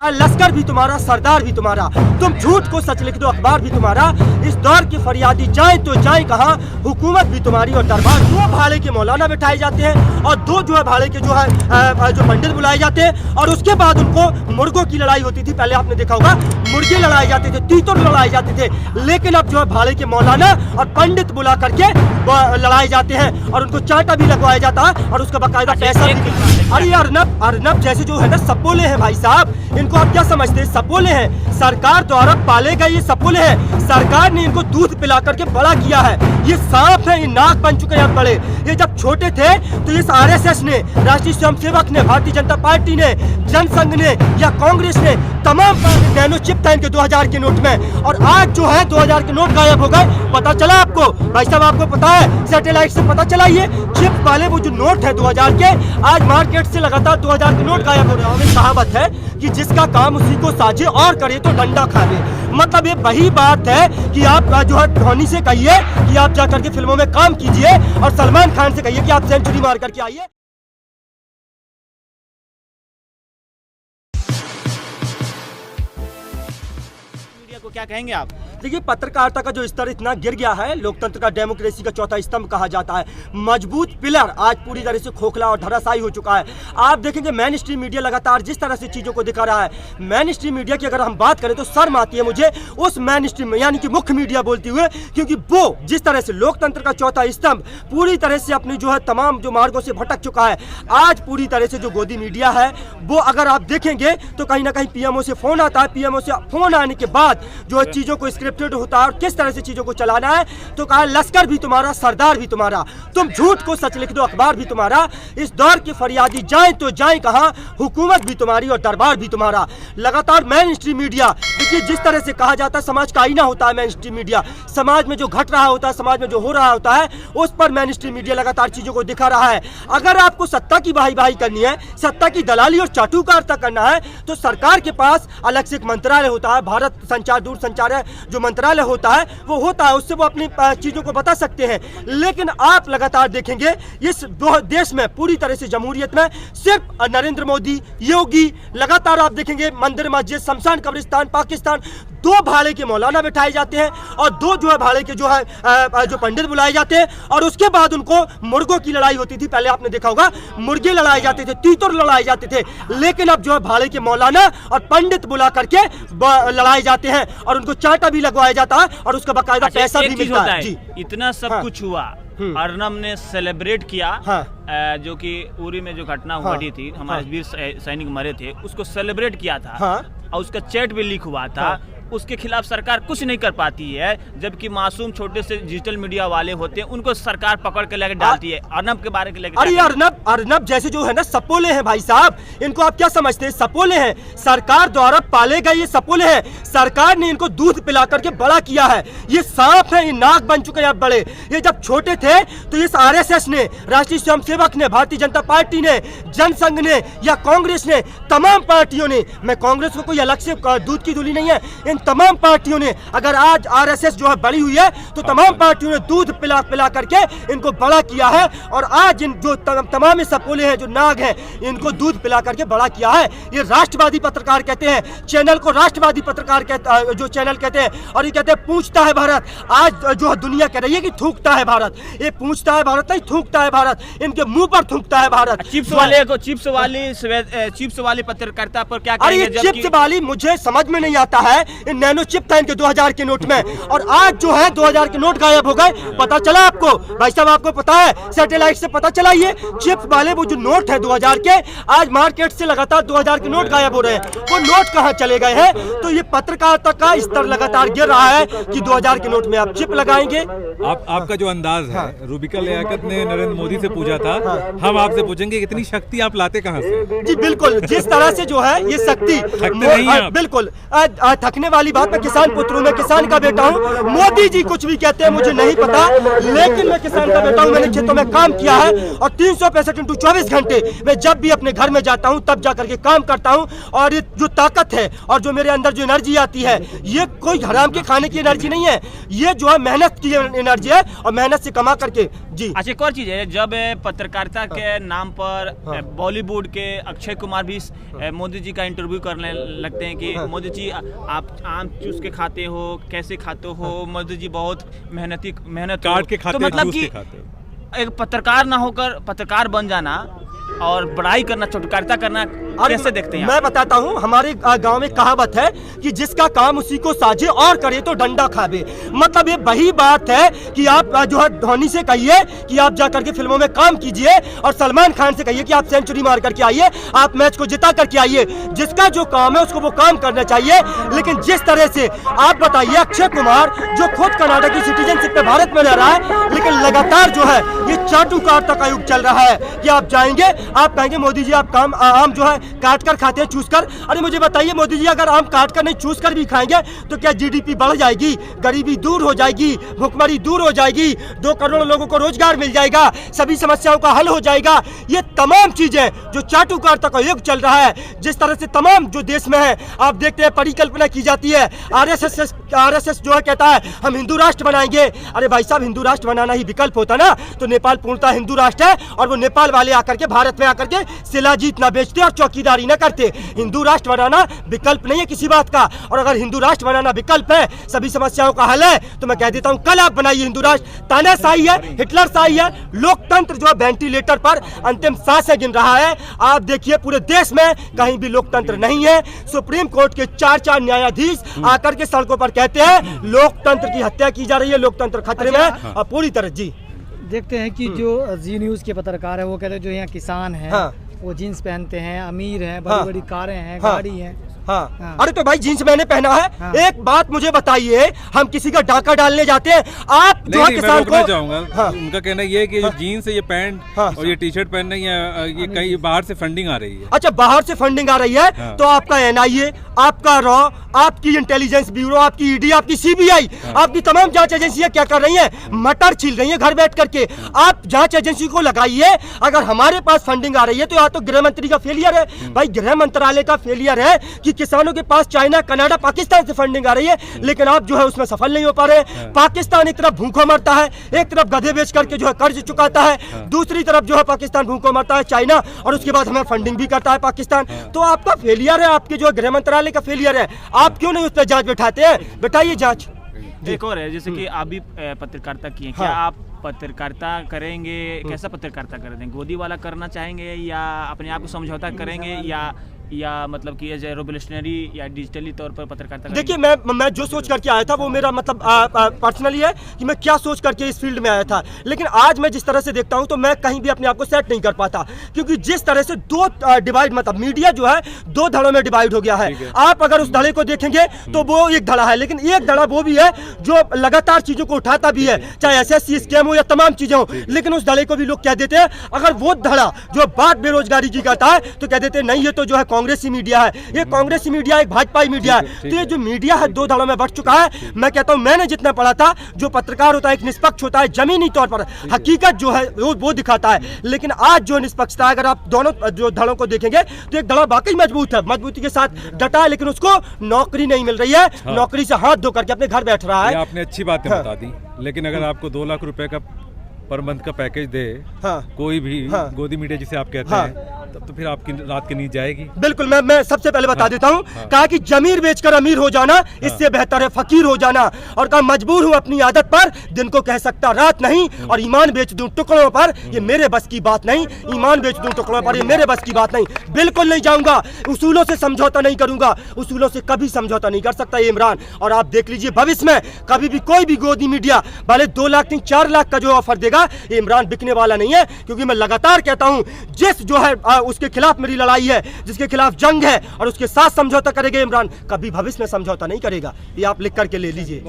लश्कर भी तुम्हारा, सरदार भी तुम्हारा, तुम झूठ को सच लिख दो, अखबार भी तुम्हारा। इस दौर के फरियादी जाए तो जाए कहाँ, हुकूमत भी तुम्हारी और दरबार। 2 भाड़े के मौलाना बिठाए जाते हैं और 2 जो है भाड़े के जो पंडित बुलाए जाते हैं और उसके बाद उनको मुर्गों की लड़ाई होती थी। पहले आपने देखा होगा मुर्गे लड़ाए जाते थे, तीतर लड़ाए जाते थे, लेकिन अब जो है भाड़े के मौलाना और पंडित बुला करके लड़ाए जाते हैं और उनको चांटा भी लगवाया जाता है और उसका बाकायदा पैसा भी मिलता है। अरे अर्नब जैसे जो है ना सपोले हैं भाई साहब, इनको आप क्या समझते हैं? सपोले हैं, सरकार द्वारा पाले गए ये सपोले हैं। सरकार ने इनको दूध पिला करके बड़ा किया है। ये सांप है, ये नाक बन चुके हैं बड़े। ये जब छोटे थे तो इस आरएसएस ने, राष्ट्रीय स्वयंसेवक ने, भारतीय जनता पार्टी ने, जनसंघ ने या कांग्रेस ने तमाम नैनो चिप था इनके 2000 के नोट में, और आज जो है 2000 के नोट गायब हो गए। पता चला आपको भाई साहब? आपको पता है, सैटेलाइट से पता चला ये चिप वाले वो जो नोट है 2000 के, आज मार्केट से लगातार 2000 के नोट गायब हो रहे हैं। कहावत है कि जिसका काम उसी को साझे और करे तो डंडा खावे। मतलब ये वही बात है कि आप जो है धोनी से कहिए कि आप जाकर के फिल्मों में काम कीजिए और सलमान खान से कहिए कि आप सेंचुरी मार करके आइए। मीडिया को क्या कहेंगे आप? देखिए, पत्रकारिता का जो स्तर इतना गिर गया है, लोकतंत्र का, डेमोक्रेसी का चौथा स्तंभ कहा जाता है, मजबूत पिलर आज पूरी तरह से खोखला और धराशायी हो चुका है। आप देखेंगे मेन स्ट्रीम मीडिया लगातार जिस तरह से चीजों को दिखा रहा है, मेन स्ट्रीम मीडिया की अगर हम बात करें तो शर्म आती है मुझे उस मेन स्ट्रीम यानी कि मुख्य मीडिया बोलते हुए, क्योंकि वो जिस तरह से लोकतंत्र का चौथा स्तंभ पूरी तरह से अपनी जो है तमाम जो मार्गों से भटक चुका है। आज पूरी तरह से जो गोदी मीडिया है वो अगर आप देखेंगे तो कहीं ना कहीं पीएमओ से फोन आता है, पीएमओ से फोन आने के बाद जो है चीजों को स्क्रिप्टेड होता है और किस तरह से चीजों को चलाना है। तो कहा लश्कर भी तुम्हारा, सरदार भी तुम्हारा, तुम झूठ को सच लिख दो, अखबार भी तुम्हारा। इस दौर के फरियादी जाए तो जाए कहाँ, हुकूमत भी तुम्हारी और दरबार भी तुम्हारा। लगातार मेन स्ट्रीम मीडिया, देखिए जिस तरह से कहा जाता है समाज का आईना होता है मेन स्ट्रीम मीडिया, समाज में जो घट रहा होता है, समाज में जो हो रहा होता है उस पर मेन स्ट्रीम मीडिया लगातार चीजों को दिखा रहा है। अगर आपको सत्ता की भाई करनी है, सत्ता की दलाली और चाटुकारिता करना है तो सरकार के पास अलग से एक मंत्रालय होता है, भारत संचार दूरसंचार जो मंत्रालय होता है वो होता है, उससे वो अपनी चीजों को बता सकते हैं। लेकिन आप लगातार देखेंगे इस देश में पूरी तरह से जमहूरियत में सिर्फ नरेंद्र मोदी, योगी, लगातार आप देखेंगे मंदिर मस्जिद, शमशान कब्रिस्तान, पाकिस्तान, 2 भाड़े के मौलाना बिठाए जाते हैं और 2 जो है भाड़े के जो पंडित बुलाए जाते हैं और उसके बाद उनको मुर्गों की लड़ाई होती थी। पहले आपने देखा होगा मुर्गे लड़ाए जाते थे, तीतर लड़ाए जाते थे, लेकिन अब जो है भाड़े के मौलाना और पंडित बुला करके लड़ाए जाते हैं और उनको चांटा भी लगवाया जाता है और उसका बाकायदा पैसा भी मिलता है। जी, इतना सब कुछ हुआ, अर्नब ने सेलिब्रेट किया। जो कि उरी में जो घटना घटी थी, हमारे वीर सैनिक मरे थे, उसको सेलिब्रेट किया था और उसका चैट भी लीक हुआ था। उसके खिलाफ सरकार कुछ नहीं कर पाती है, जबकि मासूम छोटे से डिजिटल मीडिया वाले होते हैं उनको सरकार पकड़ के लेकर डालती है। अर्नब के बारे में अरे अर्नब जैसे जो है ना सपोले हैं भाई साहब, इनको आप क्या समझते हैं? सपोले हैं, सरकार द्वारा पाले गए ये सपोले हैं। सरकार ने इनको दूध पिला करके बड़ा किया है। ये सांप है, ये नाक बन चुके हैं बड़े। ये जब छोटे थे तो इस आरएसएस ने, राष्ट्रीय स्वयंसेवक ने, भारतीय जनता पार्टी ने, जनसंघ ने या कांग्रेस ने, तमाम पार्टियों ने, मैं कांग्रेस को कोई अलग से दूध की धुली नहीं है, इन तमाम पार्टियों ने, अगर आज आरएसएस जो है बड़ी हुई है तो तमाम पार्टियों ने दूध पिला करके इनको बड़ा किया है और आज इन जो तमाम सपोले हैं, जो नाग हैं, इनको दूध पिला करके बड़ा किया है। ये राष्ट्रवादी पत्रकार कहते हैं, चैनल को राष्ट्रवादी पत्रकार जो चैनल कहते हैं, और ये कहते हैं पूछता है भारत। आज जो है दुनिया कह रही है कि थूकता है भारत। ये पूछता है भारत नहीं, थूकता है भारत, इनके मुंह पर थूकता है भारत। चिप्स वाली पत्रकारिता पर क्या कहेंगे? चिप्स वाली मुझे समझ में नहीं आता है। नैनो चिप था इनके 2000 के नोट में और आज जो है 2000 के नोट गायब हो गए। पता चला आपको भाई साहब? आपको पता है, सैटेलाइट से पता चला ये चिप वाले वो जो नोट है 2000 के, आज मार्केट से लगातार 2000 के नोट गायब हो रहे हैं। वो नोट कहाँ चले गए हैं? तो ये पत्रकारिता का स्तर लगातार गिर रहा है कि 2000 के नोट में आप चिप लगाएंगे। आपका जो अंदाज है, रूबिका लियाकत ने नरेंद्र मोदी से पूछा था, हम आपसे पूछेंगे इतनी शक्ति आप लाते कहाँ से? जी बिल्कुल, जिस तरह से जो है ये शक्ति बिल्कुल थकने वाली बात, मैं किसान पुत्र हूँ, मैं किसान का बेटा हूँ। मोदी जी कुछ भी कहते हैं मुझे नहीं पता, लेकिन मैं किसान का बेटा हूँ, मैंने खेतों में काम किया है और 365 घंटे मैं जब भी अपने घर में जाता हूँ तब जाकर के काम करता हूँ। और ये जो ताकत है और जो मेरे अंदर जो एनर्जी आती है, ये कोई हराम के खाने की एनर्जी नहीं है, ये जो है मेहनत की एनर्जी है और मेहनत से कमा करके। जी अच्छा, एक और चीज है, जब पत्रकारिता के नाम पर बॉलीवुड के अक्षय कुमार भी मोदी जी का इंटरव्यू करने लगते हैं कि मोदी जी आप आम चूस के खाते हो, कैसे खाते हो, मोदी जी बहुत मेहनत काट के खाते, तो मतलब कि खाते। एक पत्रकार ना होकर पत्रकार बन जाना और बड़ाई करना, चौटकारिता करना कैसे देखते हैं? मैं बताता हूँ, हमारे गांव में कहावत है कि जिसका काम उसी को साझे और करे तो डंडा खावे। मतलब ये वही बात है कि आप जो है धोनी से कहिए कि आप जाकर के फिल्मों में काम कीजिए और सलमान खान से कहिए कि आप सेंचुरी मार करके आइए, आप मैच को जिता करके आइए। जिसका जो काम है उसको वो काम करना चाहिए। लेकिन जिस तरह से आप बताइए, अक्षय कुमार जो खुद कनाडा की सिटीजनशिप पे भारत में रह रहा है, लेकिन लगातार जो है ये चाटुकारिता का युग चल रहा है कि आप जाएंगे, आप कहेंगे मोदी जी आप आम जो है काट कर खाते हैं, चूस कर। अरे मुझे बताइए, मोदी जी अगर आम काट कर नहीं चूस कर भी खाएंगे तो क्या जीडीपी बढ़ जाएगी, गरीबी दूर हो जाएगी, भुखमरी दूर हो जाएगी, 2 करोड़ लोगों को रोजगार मिल जाएगा, सभी समस्याओं का हल हो जाएगा? ये तमाम चीजें जो चाटुकारिता का युग चल रहा है, जिस तरह से तमाम जो देश में है आप देखते हैं परिकल्पना की जाती है। आरएसएस जो है कहता है हम हिंदू राष्ट्र बनाएंगे। अरे भाई साहब, हिंदू राष्ट्र बनाना ही विकल्प होता ना तो नेपाल पूर्णतः हिंदू राष्ट्र है और वो नेपाल वाले आकर के भारत में आकर के शिलाजीत ना बेचते और चौकीदारी ना करते। हिंदू राष्ट्र बनाना विकल्प नहीं है किसी बात का। और अगर हिंदू राष्ट्र बनाना विकल्प है, सभी समस्याओं का हल है, तो मैं कह देता हूं कल आप बनाइए हिंदू राष्ट्र। तानाशाही है, हिटलरशाही है, लोकतंत्र जो है वेंटिलेटर पर अंतिम सांसें गिन रहा है। आप देखिए पूरे देश में कहीं भी लोकतंत्र नहीं है। सुप्रीम कोर्ट के 4 न्यायाधीश आकर के सड़कों पर कहते हैं लोकतंत्र की हत्या की जा रही है, लोकतंत्र खतरे में है और पूरी तरह। जी देखते हैं कि जो जी न्यूज़ के पत्रकार है वो कहते हैं जो यहाँ किसान है वो जीन्स पहनते हैं, अमीर हैं, बड़ी बड़ी कारें हैं, गाड़ी है। हाँ। अरे तो भाई जींस मैंने पहना है। एक बात मुझे बताइए, हम किसी का डाका डालने जाते हैं, आप जो है किसान को चाहूंगा उनका कहना ये है कि जो जीन्स है, ये पैंट और ये टी शर्ट पहनना ये कहीं बाहर से फंडिंग आ रही है। अच्छा, बाहर से फंडिंग आ रही है तो आपका एनआईए, आपका रॉ, आपकी इंटेलिजेंस ब्यूरो, आपकी ईडी, आपकी सीबीआई, आपकी तमाम जांच एजेंसियां क्या कर रही हैं? मटर छील रही हैं घर बैठ करके। आप जांच एजेंसी को लगाइए। अगर हमारे पास फंडिंग आ रही है तो या तो गृह मंत्री का फेलियर है, भाई गृह मंत्रालय का फेलियर है कि किसानों के पास चाइना, कनाडा, पाकिस्तान से फंडिंग आ रही है, लेकिन आप जो है उसमें सफल नहीं हो पा रहे। पाकिस्तान एक तरफ भूखों मरता है, एक तरफ गधे बेच करके जो है कर्ज चुकाता है, दूसरी तरफ जो है पाकिस्तान भूखों मरता है, चाइना, और उसके बाद हमें फंडिंग भी करता है पाकिस्तान। तो आपका फेलियर है, आपके जो गृह मंत्रालय का फेलियर है। आप क्यों नहीं उस पर जांच बैठाते हैं? बैठाइए जांच। एक और है, जैसे कि आप भी पत्रकारिता की हैं, क्या आप पत्रकारिता करेंगे? कैसा पत्रकारिता करेंगे? गोदी वाला करना चाहेंगे या अपने आप को समझौता करेंगे या मतलब कि एज ए रेवोल्यूशनरी या डिजिटली तौर पर पत्रकारिता? देखिए, मैं जो सोच करके आया था वो मेरा मतलब पर्सनली है कि मैं क्या सोच करके इस फील्ड में आया था, लेकिन आज मैं जिस तरह से देखता हूं तो मैं कहीं भी अपने आप को सेट नहीं कर पाता, क्योंकि जिस तरह से 2 डिवाइड, मतलब मीडिया जो है 2 धड़ों में डिवाइड हो गया है। आप अगर उस धड़े को देखेंगे तो वो एक धड़ा है, लेकिन एक धड़ा वो भी है जो लगातार चीजों को उठाता भी है, चाहे SSC स्कैम हो या तमाम चीजें हो, लेकिन उस धड़े को भी लोग कह देते हैं। अगर वो धड़ा जो बात बेरोजगारी की करता है तो कह देते हैं नहीं, ये तो जो है कांग्रेसी मीडिया है, ये कांग्रेसी मीडिया एक भाजपाई मीडिया है। तो ये जो मीडिया है 2 धड़ों में बढ़ चुका है। मैं कहता हूं, मैंने जितना पढ़ा था, जो पत्रकार होता है एक निष्पक्ष होता है, जमीनी तौर पर हकीकत जो है वो दिखाता है, लेकिन आज जो निष्पक्षता है, अगर आप दोनों जो धड़ों को देखेंगे तो एक धड़ा वाकई मजबूत है, मजबूती के साथ डटा है, लेकिन उसको नौकरी नहीं मिल रही है। नौकरी से हाथ धो करके अपने घर बैठ रहा है। आपने अच्छी बातें बता दी, लेकिन अगर आपको 2 लाख रुपए का पर मंथ का पैकेज दे कोई भी गोदी मीडिया जिसे आप कहते हैं, तब तो फिर आपकी रात की नींद जाएगी। बिल्कुल, मैं सबसे पहले बता देता हूँ, कहा कि जमीर बेचकर अमीर हो जाना इससे बेहतर है फकीर हो जाना, और कहा मजबूर हूँ अपनी आदत पर, दिन को कह सकता रात नहीं, और ईमान बेच दूं टुकड़ों पर, ये मेरे बस की बात नहीं। ईमान बेच दूं टुकड़ों पर, ये मेरे बस की बात नहीं। बिल्कुल नहीं जाऊंगा, उसूलों से समझौता नहीं करूंगा, उसूलों से कभी समझौता नहीं कर सकता ये इमरान। और आप देख लीजिए भविष्य में कभी भी कोई भी गोदी मीडिया भले 2 लाख नहीं 4 लाख का जो ऑफर देगा, ये इमरान बिकने वाला नहीं है, क्योंकि मैं लगातार कहता हूं जिस जो है उसके खिलाफ मेरी लड़ाई है, जिसके खिलाफ जंग है, और उसके साथ समझौता करेगा इमरान, कभी भविष्य में समझौता नहीं करेगा। ये आप लिख करके ले लीजिए।